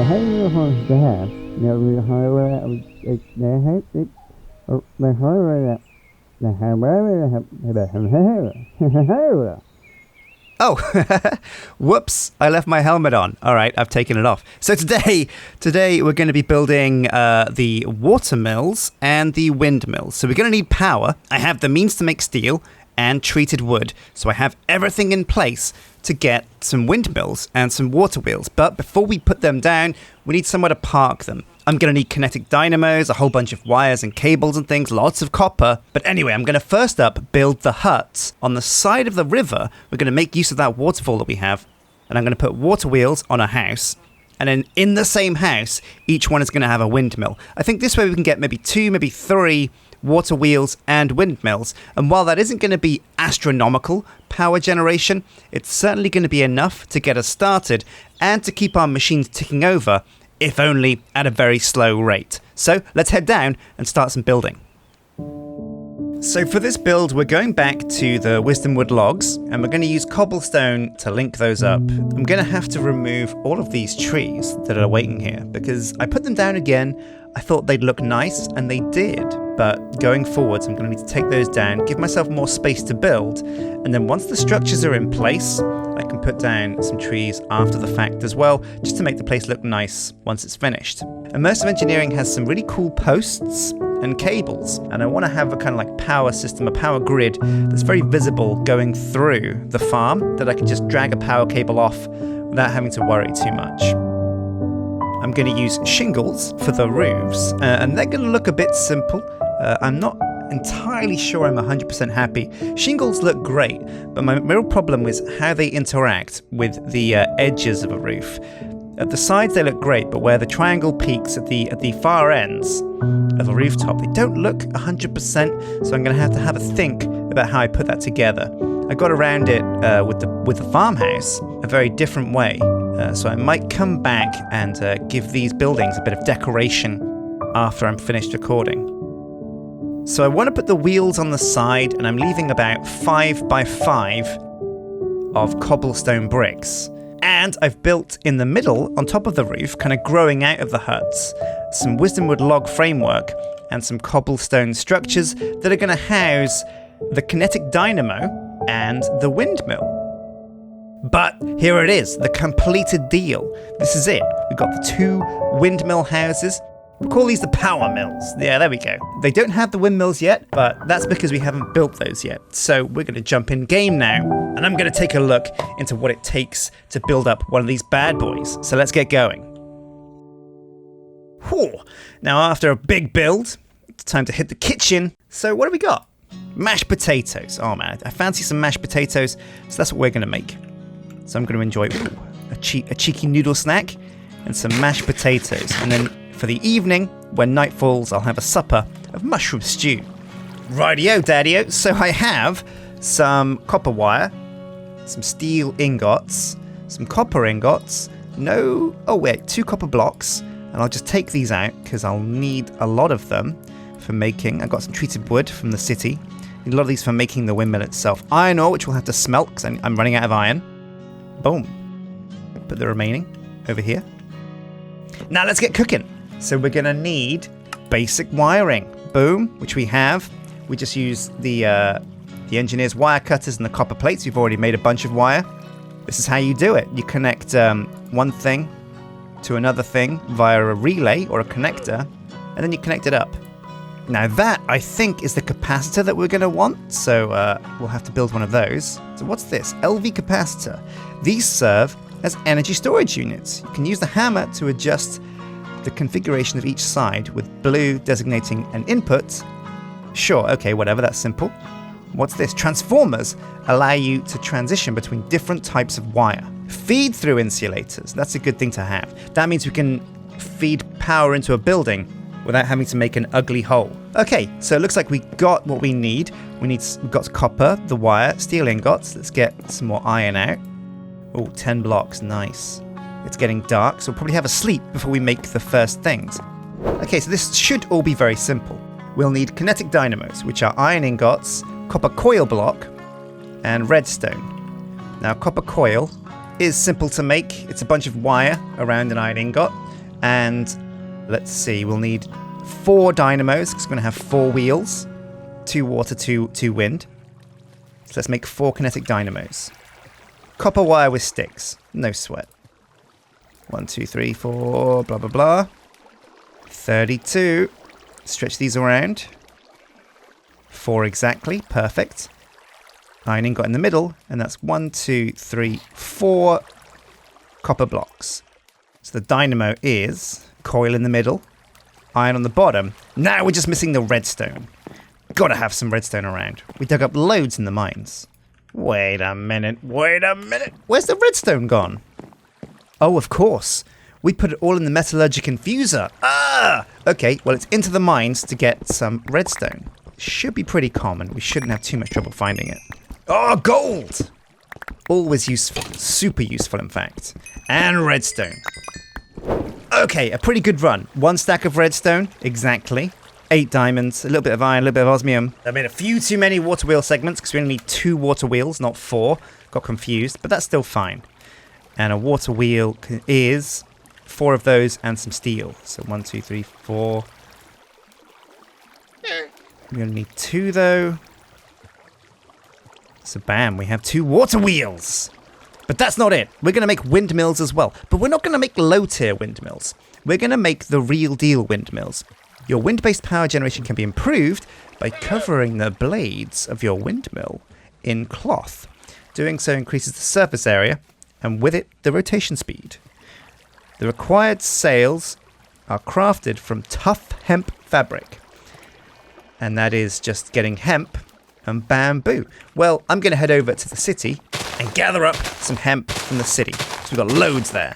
Oh, whoops, I left my helmet on. All right, I've taken it off. So today we're going to be building the watermills and the windmills. So we're going to need power. I have the means to make steel and treated wood. So I have everything in place to get some windmills and some water wheels. But before we put them down, we need somewhere to park them. I'm going to need kinetic dynamos, a whole bunch of wires and cables and things, lots of copper. But anyway, I'm going to first up build the huts on the side of the river. We're going to make use of that waterfall that we have. And I'm going to put water wheels on a house. And then in the same house, each one is going to have a windmill. I think this way we can get maybe 2, maybe 3 water wheels and windmills. And while that isn't going to be astronomical power generation, it's certainly going to be enough to get us started and to keep our machines ticking over, if only at a very slow rate. So let's head down and start some building. So for this build, we're going back to the wisdom wood logs, and we're going to use cobblestone to link those up. I'm going to have to remove all of these trees that are waiting here, because I put them down again. I thought they'd look nice, and they did. But going forwards, I'm going to need to take those down, give myself more space to build, and then once the structures are in place, I can put down some trees after the fact as well, just to make the place look nice once it's finished. Immersive Engineering has some really cool posts and cables, and I want to have a kind of like power system, a power grid that's very visible going through the farm, that I can just drag a power cable off without having to worry too much. I'm going to use shingles for the roofs, and they're going to look a bit simple. I'm not entirely sure I'm 100% happy. Shingles look great, but my real problem is how they interact with the edges of a roof. At the sides they look great, but where the triangle peaks at the far ends of a rooftop, they don't look 100%, so I'm going to have a think about how I put that together. I got around it with the farmhouse a very different way, so I might come back and give these buildings a bit of decoration after I'm finished recording. So I want to put the wheels on the side, and I'm leaving about 5 by 5 of cobblestone bricks. And I've built in the middle, on top of the roof, kind of growing out of the huts, some wisdom wood log framework and some cobblestone structures that are going to house the kinetic dynamo and the windmill. But here it is, the completed deal. This is it. We've got the 2 windmill houses. We'll call these the power mills. Yeah, there we go. They don't have the windmills yet, but that's because we haven't built those yet. So we're going to jump in game now, and I'm going to take a look into what it takes to build up one of these bad boys. So let's get going. Whew. Now, after a big build, it's time to hit the kitchen. So what do we got? Mashed potatoes. Oh man, I fancy some mashed potatoes, so that's what we're going to make. So I'm going to enjoy a cheeky noodle snack and some mashed potatoes, and then for the evening, when night falls, I'll have a supper of mushroom stew. Rightio, daddy-o. So I have some copper wire, some steel ingots, some copper ingots, 2 copper blocks, and I'll just take these out because I'll need a lot of them for making. I've got some treated wood from the city. Need a lot of these for making the windmill itself. Iron ore, which we'll have to smelt because I'm running out of iron. Boom. Put the remaining over here. Now let's get cooking. So we're going to need basic wiring. Boom, which we have. We just use the engineer's wire cutters and the copper plates. We've already made a bunch of wire. This is how you do it. You connect one thing to another thing via a relay or a connector, and then you connect it up. Now that, I think, is the capacitor that we're going to want, so we'll have to build one of those. So what's this? LV capacitor. These serve as energy storage units. You can use the hammer to adjust the configuration of each side, with blue designating an input. Sure, okay, whatever, that's simple. What's this? Transformers allow you to transition between different types of wire. Feed through insulators, that's a good thing to have. That means we can feed power into a building without having to make an ugly hole. Okay, so it looks like we got what we need. We've got copper, the wire, steel ingots. Let's get some more iron out. Oh, 10 blocks, nice. It's getting dark, so we'll probably have a sleep before we make the first things. Okay, so this should all be very simple. We'll need kinetic dynamos, which are iron ingots, copper coil block, and redstone. Now, copper coil is simple to make. It's a bunch of wire around an iron ingot. And let's see, we'll need 4 dynamos because we're going to have 4 wheels. 2 water, 2 wind. So let's make 4 kinetic dynamos. Copper wire with sticks. No sweat. 1, 2, 3, 4, blah, blah, blah. 32. Stretch these around. 4 exactly. Perfect. Iron got in the middle, and that's 1, 2, 3, 4 copper blocks. So the dynamo is coil in the middle, iron on the bottom. Now we're just missing the redstone. Gotta have some redstone around. We dug up loads in the mines. Wait a minute. Where's the redstone gone? Oh, of course. We put it all in the metallurgic infuser. Ah! Okay, well, it's into the mines to get some redstone. It should be pretty common. We shouldn't have too much trouble finding it. Oh, gold! Always useful. Super useful, in fact. And redstone. Okay, a pretty good run. 1 stack of redstone, exactly. 8 diamonds, a little bit of iron, a little bit of osmium. I made a few too many water wheel segments because we only need 2 water wheels, not 4. Got confused, but that's still fine. And a water wheel is 4 of those and some steel. So 1, 2, 3, 4. We only need 2 though. So bam, we have 2 water wheels. But that's not it. We're going to make windmills as well. But we're not going to make low-tier windmills. We're going to make the real deal windmills. Your wind-based power generation can be improved by covering the blades of your windmill in cloth. Doing so increases the surface area, and with it, the rotation speed. The required sails are crafted from tough hemp fabric. And that is just getting hemp and bamboo. Well, I'm going to head over to the city and gather up some hemp from the city. So we've got loads there.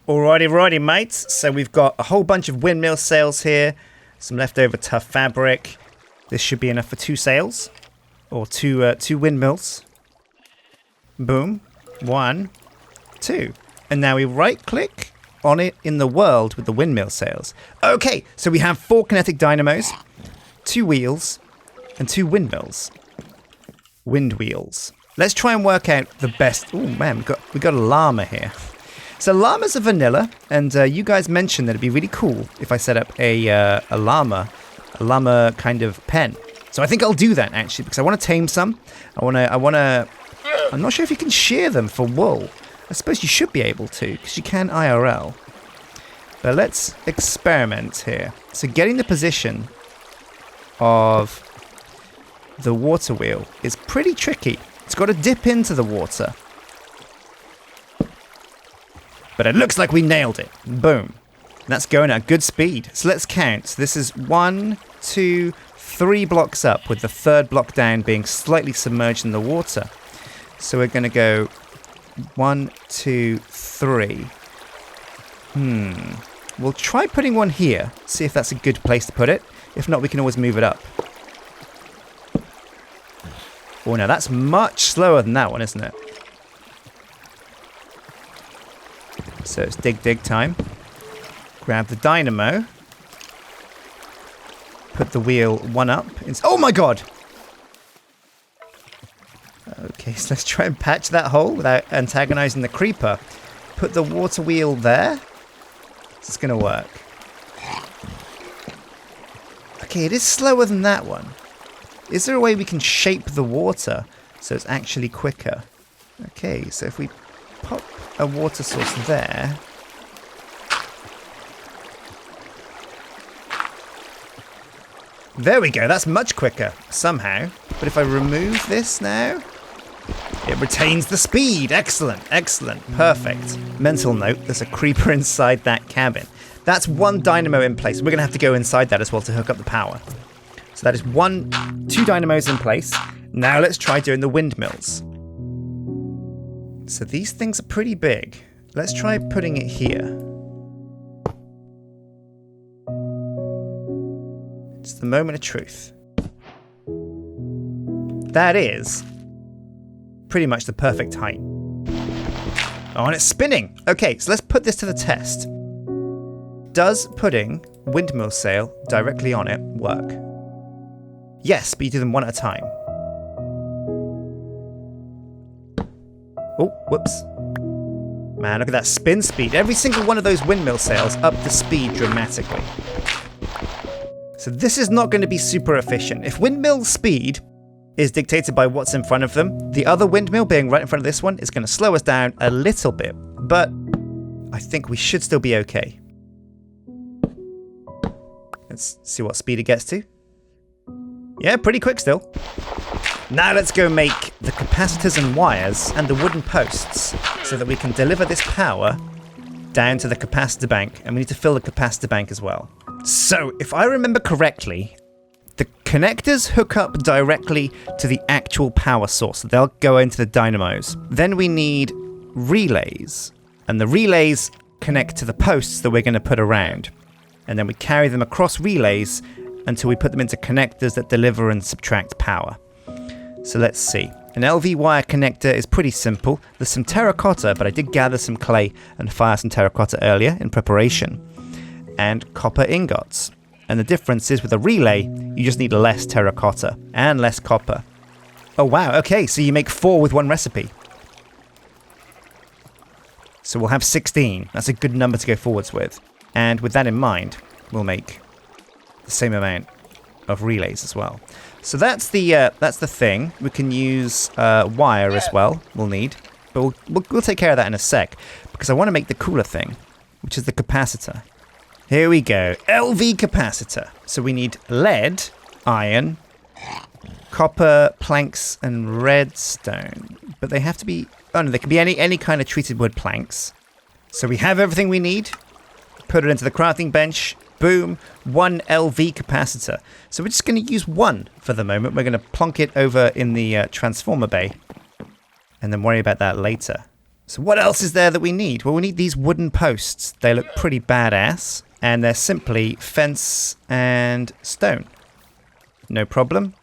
Alrighty, mates. So we've got a whole bunch of windmill sails here. Some leftover tough fabric. This should be enough for 2 sails. Or 2 windmills. Boom. 1, 2. And now we right-click on it in the world with the windmill sails. Okay, so we have 4 kinetic dynamos, 2 wheels, and 2 windmills. Wind wheels. Let's try and work out the best. Oh man, we got a llama here. So llamas are vanilla, and you guys mentioned that it'd be really cool if I set up a llama kind of pen. So I think I'll do that actually because I want to tame some. I'm not sure if you can shear them for wool. I suppose you should be able to because you can IRL. But let's experiment here. So getting the position of the water wheel is pretty tricky. It's got to dip into the water. But it looks like we nailed it. Boom. And that's going at good speed. So let's count. So this is 1, 2, 3 blocks up, with the 3rd block down being slightly submerged in the water. So we're going to go 1, 2, 3. We'll try putting one here. See if that's a good place to put it. If not, we can always move it up. Oh, now that's much slower than that one, isn't it? So it's dig time. Grab the dynamo. Put the wheel 1 up. Oh my god! Okay, so let's try and patch that hole without antagonizing the creeper. Put the water wheel there. It's going to work. Okay, it is slower than that one. Is there a way we can shape the water so it's actually quicker? Okay, so if we pop a water source there. There we go, that's much quicker, somehow. But if I remove this now, it retains the speed. Excellent, perfect. Mental note, there's a creeper inside that cabin. That's 1 dynamo in place. We're going to have to go inside that as well to hook up the power. So that is 2 dynamos in place. Now let's try doing the windmills. So these things are pretty big. Let's try putting it here. It's the moment of truth. That is pretty much the perfect height. Oh, and it's spinning. Okay, so let's put this to the test. Does putting windmill sail directly on it work? Yes, but you do them one at a time. Oh, whoops. Man, look at that spin speed. Every single one of those windmill sails up the speed dramatically. So this is not going to be super efficient. If windmill speed is dictated by what's in front of them, the other windmill being right in front of this one is going to slow us down a little bit. But I think we should still be okay. Let's see what speed it gets to. Yeah, pretty quick still. Now let's go make the capacitors and wires and the wooden posts so that we can deliver this power down to the capacitor bank, and we need to fill the capacitor bank as well. So, if I remember correctly, the connectors hook up directly to the actual power source. They'll go into the dynamos. Then we need relays, and the relays connect to the posts that we're going to put around. And then we carry them across relays until we put them into connectors that deliver and subtract power. So let's see. An LV wire connector is pretty simple. There's some terracotta, but I did gather some clay and fire some terracotta earlier in preparation. And copper ingots. And the difference is with a relay, you just need less terracotta and less copper. Oh wow, okay, so you make 4 with one recipe. So we'll have 16. That's a good number to go forwards with. And with that in mind, we'll make the same amount of relays as well. So that's the thing. We can use wire as well. We'll need, but we'll take care of that in a sec because I want to make the cooler thing, which is the capacitor. Here we go, LV capacitor. So we need lead, iron, copper, planks, and redstone. But they have to be. Oh no, they can be any kind of treated wood planks. So we have everything we need. Put it into the crafting bench. Boom, 1 LV capacitor. So we're just going to use 1 for the moment. We're going to plonk it over in the transformer bay and then worry about that later. So what else is there that we need? Well, we need these wooden posts. They look pretty badass and they're simply fence and stone. No problem.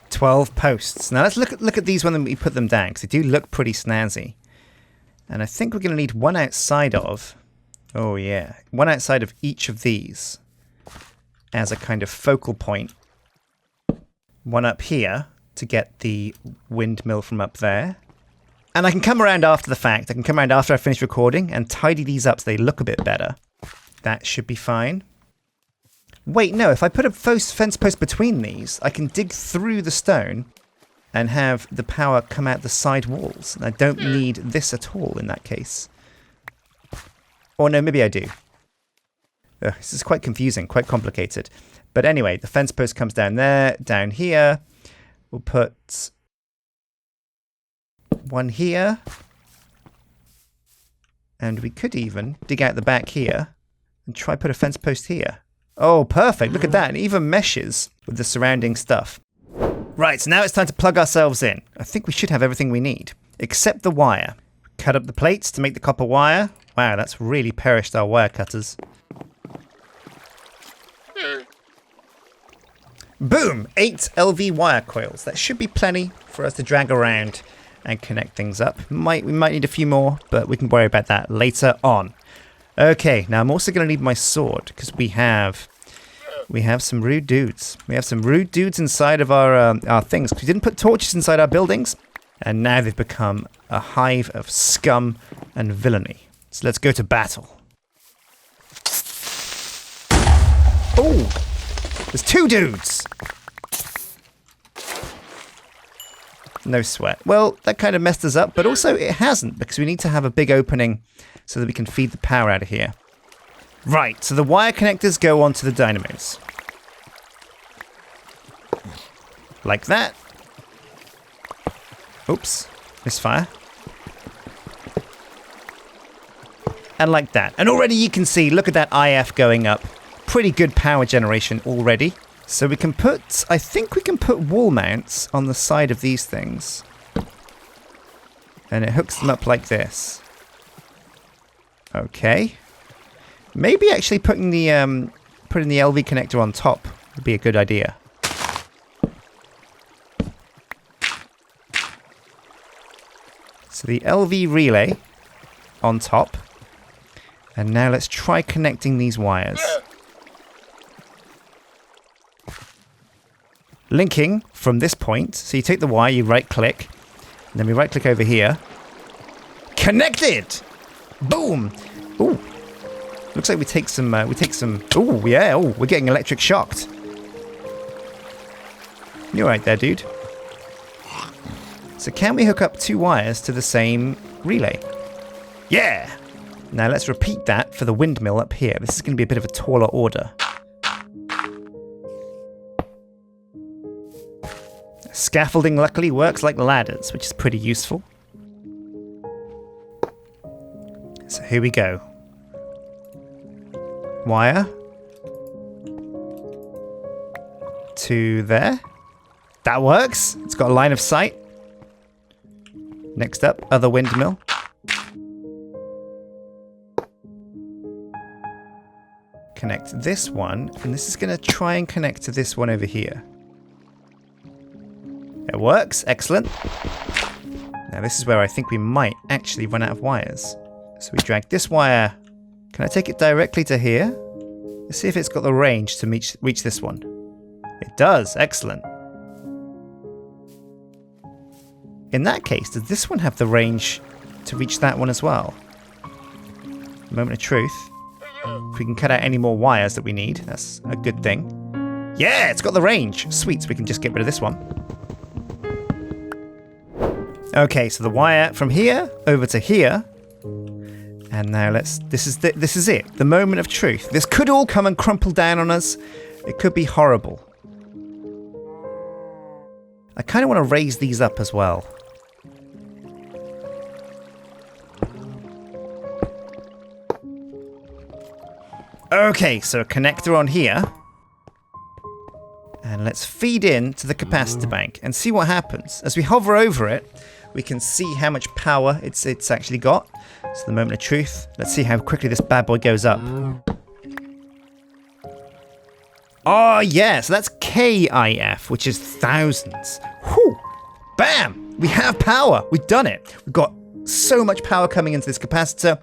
12 posts. Now let's look at these when we put them down because they do look pretty snazzy. And I think we're going to need 1 outside of... Oh yeah, 1 outside of each of these as a kind of focal point. 1 up here to get the windmill from up there. And I can come around after the fact. I can come around after I finish recording and tidy these up so they look a bit better. That should be fine. Wait, no, if I put a fence post between these, I can dig through the stone and have the power come out the side walls. And I don't need this at all in that case. Or no, maybe I do. Ugh, this is quite confusing, quite complicated. But anyway, the fence post comes down there, down here. We'll put 1 here. And we could even dig out the back here and try put a fence post here. Oh, perfect. Look at that. It even meshes with the surrounding stuff. Right, so now it's time to plug ourselves in. I think we should have everything we need, except the wire. Cut up the plates to make the copper wire. Wow, that's really perished our wire cutters. Boom! 8 LV wire coils. That should be plenty for us to drag around and connect things up. We might need a few more, but we can worry about that later on. Okay, now I'm also going to need my sword because we have some rude dudes. We have some rude dudes inside of our things. We didn't put torches inside our buildings, and now they've become a hive of scum and villainy. So let's go to battle. Oh, there's 2 dudes. No sweat. Well, that kind of messed us up, but also it hasn't because we need to have a big opening so that we can feed the power out of here. Right, so the wire connectors go onto the dynamos. Like that. Oops, misfire. And like that. And already you can see, look at that IF going up. Pretty good power generation already. So we can put, I think we can put wall mounts on the side of these things. And it hooks them up like this. Okay. Maybe actually putting the LV connector on top would be a good idea. So the LV relay on top. And now let's try connecting these wires. Linking from this point. So you take the wire, you right click. And then we right click over here. Connected! Boom! Ooh. Looks like we take some, ooh, yeah, oh, we're getting electric shocked. You're right there, dude. So can we hook up 2 wires to the same relay? Yeah! Now let's repeat that for the windmill up here. This is going to be a bit of a taller order. Scaffolding luckily works like ladders, which is pretty useful. So here we go. Wire. To there. That works. It's got a line of sight. Next up, other windmill. Connect this one, and this is going to try and connect to this one over here. It works. Excellent. Now this is where I think we might actually run out of wires. So we drag this wire. Can I take it directly to here? Let's see if it's got the range to reach this one. It does. Excellent. In that case, does this one have the range to reach that one as well? Moment of truth. If we can cut out any more wires that we need, that's a good thing. Yeah, it's got the range. Sweet, so we can just get rid of this one. Okay, so the wire from here over to here. And now this is it. The moment of truth. This could all come and crumple down on us. It could be horrible. I kind of want to raise these up as well. Okay, so a connector on here. And let's feed in to the capacitor bank and see what happens. As we hover over it, we can see how much power it's actually got. So the moment of truth. Let's see how quickly this bad boy goes up. Oh yeah, so that's KIF, which is thousands. Whew! Bam! We have power. We've done it. We've got so much power coming into this capacitor.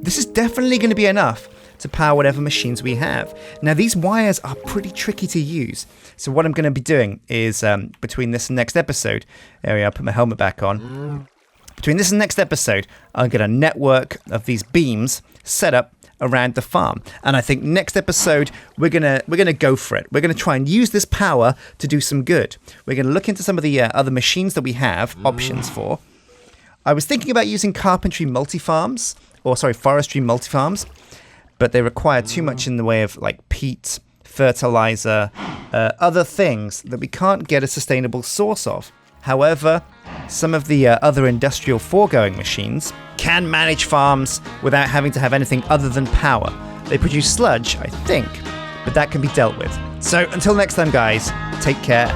This is definitely going to be enough to power whatever machines we have. Now these wires are pretty tricky to use. So what I'm going to be doing is, between this and next episode, there we are, put my helmet back on. Between this and next episode, I'll get a network of these beams set up around the farm. And I think next episode, we're gonna go for it. We're gonna try and use this power to do some good. We're gonna look into some of the other machines that we have options for. I was thinking about using forestry multi-farms, but they require too much in the way of like peat, fertilizer, other things that we can't get a sustainable source of. However, some of the other industrial foregoing machines can manage farms without having to have anything other than power. They produce sludge, I think, but that can be dealt with. So until next time, guys, take care.